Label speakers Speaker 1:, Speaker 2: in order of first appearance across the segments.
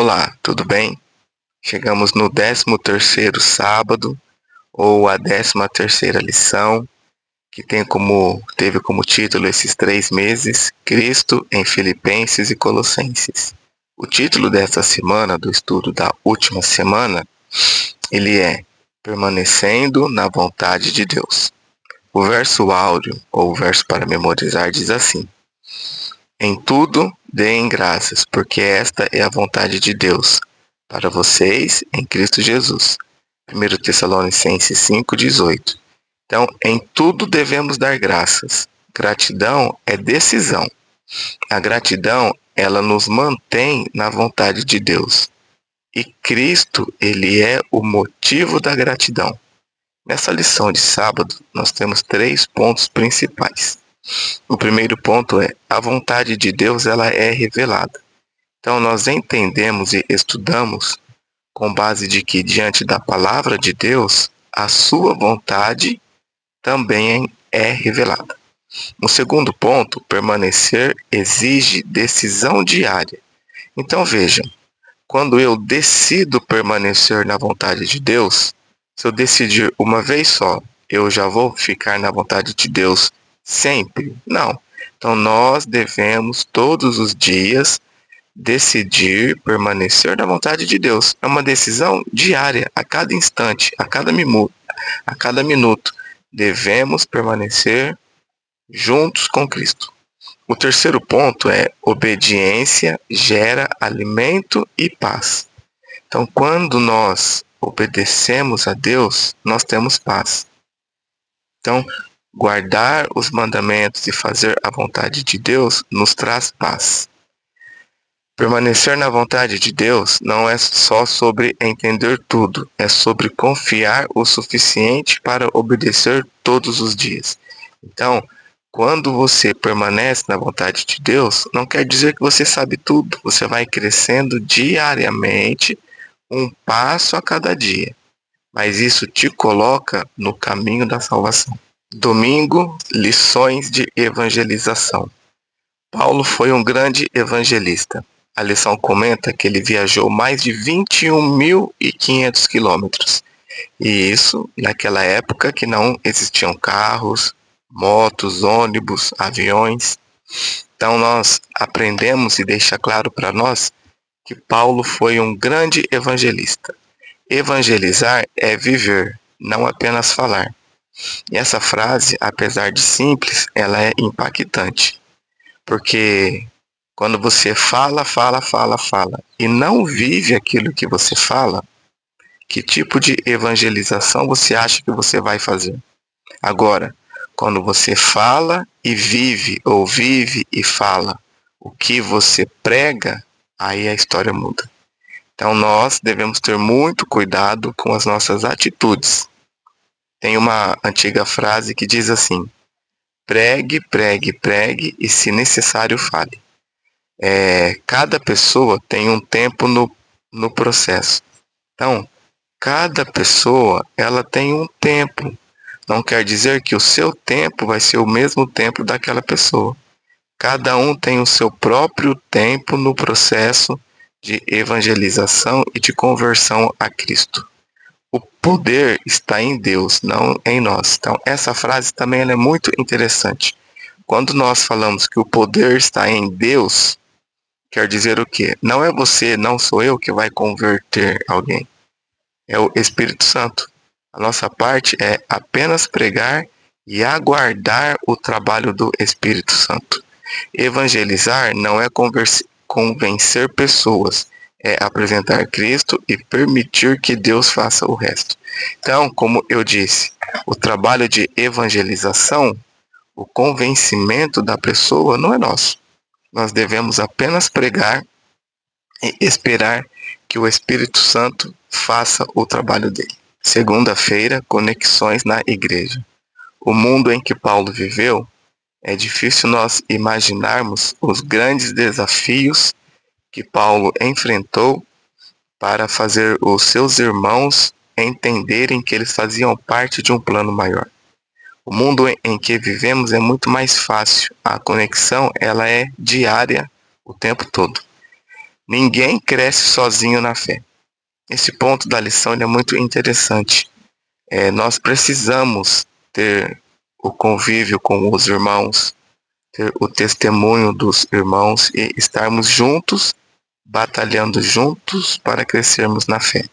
Speaker 1: Olá, tudo bem? Chegamos no 13º sábado, ou a 13ª lição, que teve como título esses 3 meses, Cristo em Filipenses e Colossenses. O título desta semana, do estudo da última semana, ele é Permanecendo na Vontade de Deus. O verso áureo, ou o verso para memorizar, diz assim: Em tudo deem graças, porque esta é a vontade de Deus para vocês em Cristo Jesus. 1 Tessalonicenses 5,18. Então, em tudo devemos dar graças. Gratidão é decisão. A gratidão, ela nos mantém na vontade de Deus. E Cristo, ele é o motivo da gratidão. Nessa lição de sábado, nós temos 3 pontos principais. O primeiro ponto é: a vontade de Deus, ela é revelada. Então, nós entendemos e estudamos com base de que, diante da palavra de Deus, a sua vontade também é revelada. O segundo ponto, permanecer exige decisão diária. Então, vejam, quando eu decido permanecer na vontade de Deus, se eu decidir uma vez só, eu já vou ficar na vontade de Deus sempre? Não. Então, nós devemos todos os dias decidir permanecer na vontade de Deus. É uma decisão diária, a cada instante, a cada minuto. Devemos permanecer juntos com Cristo. O terceiro ponto é: obediência gera alimento e paz. Então, quando nós obedecemos a Deus, nós temos paz. Então, guardar os mandamentos e fazer a vontade de Deus nos traz paz. Permanecer na vontade de Deus não é só sobre entender tudo, é sobre confiar o suficiente para obedecer todos os dias. Então, quando você permanece na vontade de Deus, não quer dizer que você sabe tudo. Você vai crescendo diariamente, um passo a cada dia. Mas isso te coloca no caminho da salvação. Domingo, lições de evangelização. Paulo foi um grande evangelista. A lição comenta que ele viajou mais de 21.500 quilômetros. E isso naquela época que não existiam carros, motos, ônibus, aviões. Então nós aprendemos e deixa claro para nós que Paulo foi um grande evangelista. Evangelizar é viver, não apenas falar. E essa frase, apesar de simples, ela é impactante. Porque quando você fala e não vive aquilo que você fala, que tipo de evangelização você acha que você vai fazer? Agora, quando você fala e vive, ou vive e fala o que você prega, aí a história muda. Então nós devemos ter muito cuidado com as nossas atitudes. Tem uma antiga frase que diz assim: pregue, pregue, pregue e, se necessário, fale. Cada pessoa tem um tempo no processo. Então, cada pessoa, ela tem um tempo. Não quer dizer que o seu tempo vai ser o mesmo tempo daquela pessoa. Cada um tem o seu próprio tempo no processo de evangelização e de conversão a Cristo. O poder está em Deus, não em nós. Então, essa frase também ela é muito interessante. Quando nós falamos que o poder está em Deus, quer dizer o quê? Não é você, não sou eu que vai converter alguém. É o Espírito Santo. A nossa parte é apenas pregar e aguardar o trabalho do Espírito Santo. Evangelizar não é convencer pessoas, é apresentar Cristo e permitir que Deus faça o resto. Então, como eu disse, o trabalho de evangelização, o convencimento da pessoa não é nosso. Nós devemos apenas pregar e esperar que o Espírito Santo faça o trabalho dele. Segunda-feira, conexões na igreja. O mundo em que Paulo viveu, é difícil nós imaginarmos os grandes desafios que Paulo enfrentou para fazer os seus irmãos entenderem que eles faziam parte de um plano maior. O mundo em que vivemos é muito mais fácil. A conexão, ela é diária o tempo todo. Ninguém cresce sozinho na fé. Esse ponto da lição ele é muito interessante. Nós precisamos ter o convívio com os irmãos, ter o testemunho dos irmãos e estarmos juntos, batalhando juntos para crescermos na fé.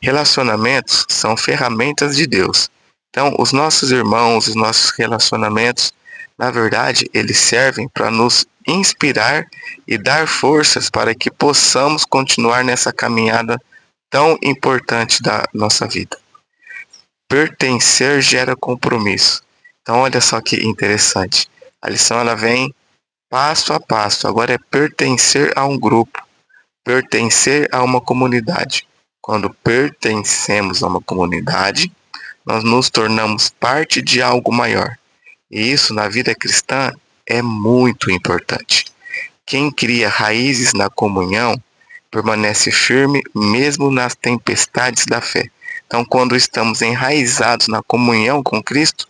Speaker 1: Relacionamentos são ferramentas de Deus. Então, os nossos irmãos, os nossos relacionamentos, na verdade, eles servem para nos inspirar e dar forças para que possamos continuar nessa caminhada tão importante da nossa vida. Pertencer gera compromisso. Então, olha só que interessante. A lição ela vem passo a passo. Agora é pertencer a um grupo, pertencer a uma comunidade. Quando pertencemos a uma comunidade, nós nos tornamos parte de algo maior. E isso na vida cristã é muito importante. Quem cria raízes na comunhão permanece firme mesmo nas tempestades da fé. Então, quando estamos enraizados na comunhão com Cristo,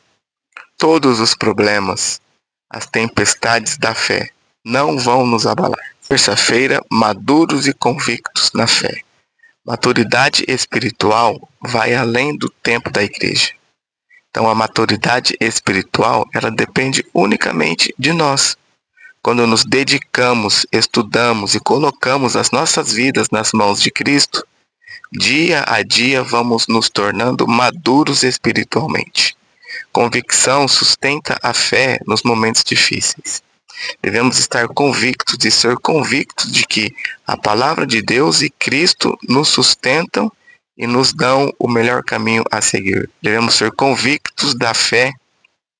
Speaker 1: todos os problemas, as tempestades da fé não vão nos abalar. Terça-feira, maduros e convictos na fé. Maturidade espiritual vai além do tempo da igreja. Então, a maturidade espiritual, ela depende unicamente de nós. Quando nos dedicamos, estudamos e colocamos as nossas vidas nas mãos de Cristo, dia a dia vamos nos tornando maduros espiritualmente. Convicção sustenta a fé nos momentos difíceis. Devemos estar convictos de ser convictos de que a palavra de Deus e Cristo nos sustentam e nos dão o melhor caminho a seguir. Devemos ser convictos da fé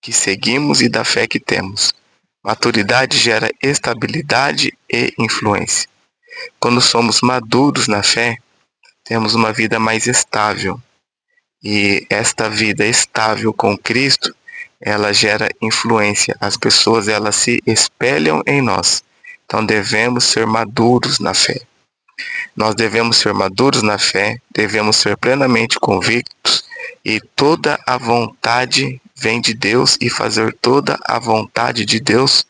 Speaker 1: que seguimos e da fé que temos. Maturidade gera estabilidade e influência. Quando somos maduros na fé, temos uma vida mais estável. E esta vida estável com Cristo, ela gera influência. As pessoas, elas se espelham em nós. Então devemos ser maduros na fé. Nós devemos ser maduros na fé, devemos ser plenamente convictos e toda a vontade vem de Deus e fazer toda a vontade de Deus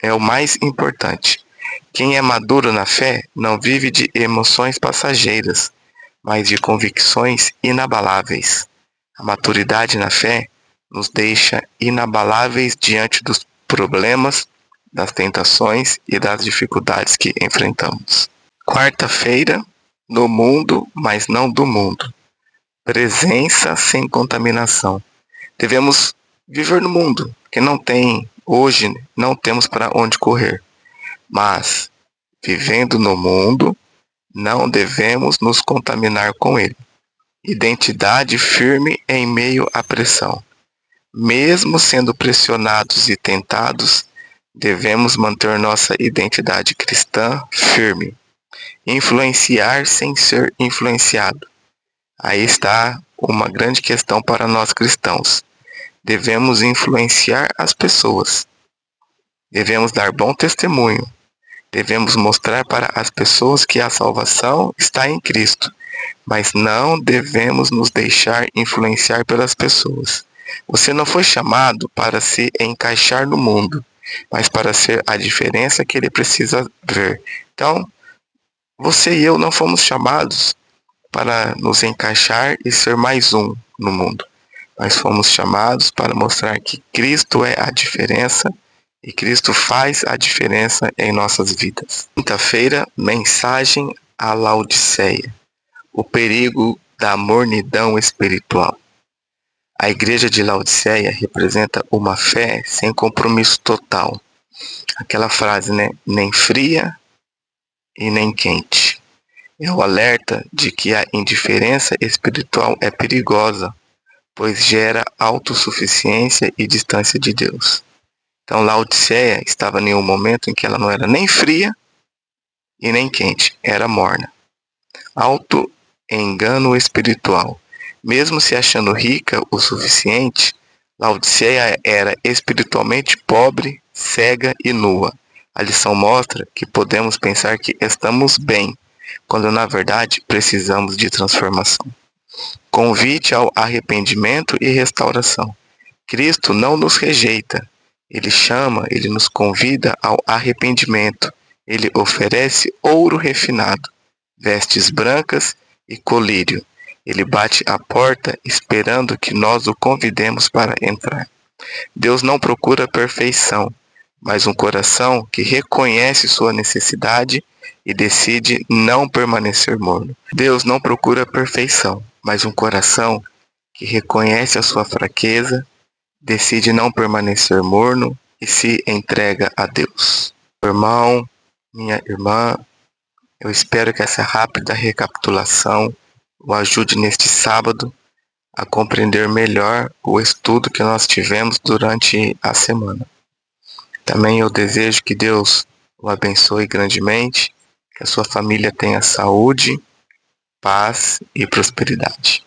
Speaker 1: é o mais importante. Quem é maduro na fé não vive de emoções passageiras, mas de convicções inabaláveis. A maturidade na fé nos deixa inabaláveis diante dos problemas, das tentações e das dificuldades que enfrentamos. Quarta-feira, no mundo, mas não do mundo. Presença sem contaminação. Devemos viver no mundo, que hoje não temos para onde correr. Mas, vivendo no mundo, não devemos nos contaminar com ele. Identidade firme em meio à pressão. Mesmo sendo pressionados e tentados, devemos manter nossa identidade cristã firme. Influenciar sem ser influenciado. Aí está uma grande questão para nós cristãos. Devemos influenciar as pessoas. Devemos dar bom testemunho. Devemos mostrar para as pessoas que a salvação está em Cristo, mas não devemos nos deixar influenciar pelas pessoas. Você não foi chamado para se encaixar no mundo, mas para ser a diferença que ele precisa ver. Então, você e eu não fomos chamados para nos encaixar e ser mais um no mundo. Nós fomos chamados para mostrar que Cristo é a diferença e Cristo faz a diferença em nossas vidas. Quinta-feira, mensagem à Laodiceia. O perigo da mornidão espiritual. A igreja de Laodiceia representa uma fé sem compromisso total. Aquela frase, né? Nem fria e nem quente. É o alerta de que a indiferença espiritual é perigosa, pois gera autossuficiência e distância de Deus. Então, Laodiceia estava em um momento em que ela não era nem fria e nem quente, era morna. Auto-engano espiritual. Mesmo se achando rica o suficiente, Laodiceia era espiritualmente pobre, cega e nua. A lição mostra que podemos pensar que estamos bem, quando na verdade precisamos de transformação. Convite ao arrependimento e restauração. Cristo não nos rejeita. Ele nos convida ao arrependimento Ele oferece ouro refinado, vestes brancas e colírio. Ele bate à porta esperando que nós o convidemos para entrar. Deus não procura perfeição, mas um coração que reconhece sua necessidade e decide não permanecer morno. Deus não procura perfeição, mas um coração que reconhece a sua fraqueza, decide não permanecer morno e se entrega a Deus. Meu irmão, minha irmã, eu espero que essa rápida recapitulação o ajude neste sábado a compreender melhor o estudo que nós tivemos durante a semana. Também eu desejo que Deus o abençoe grandemente, que a sua família tenha saúde, paz e prosperidade.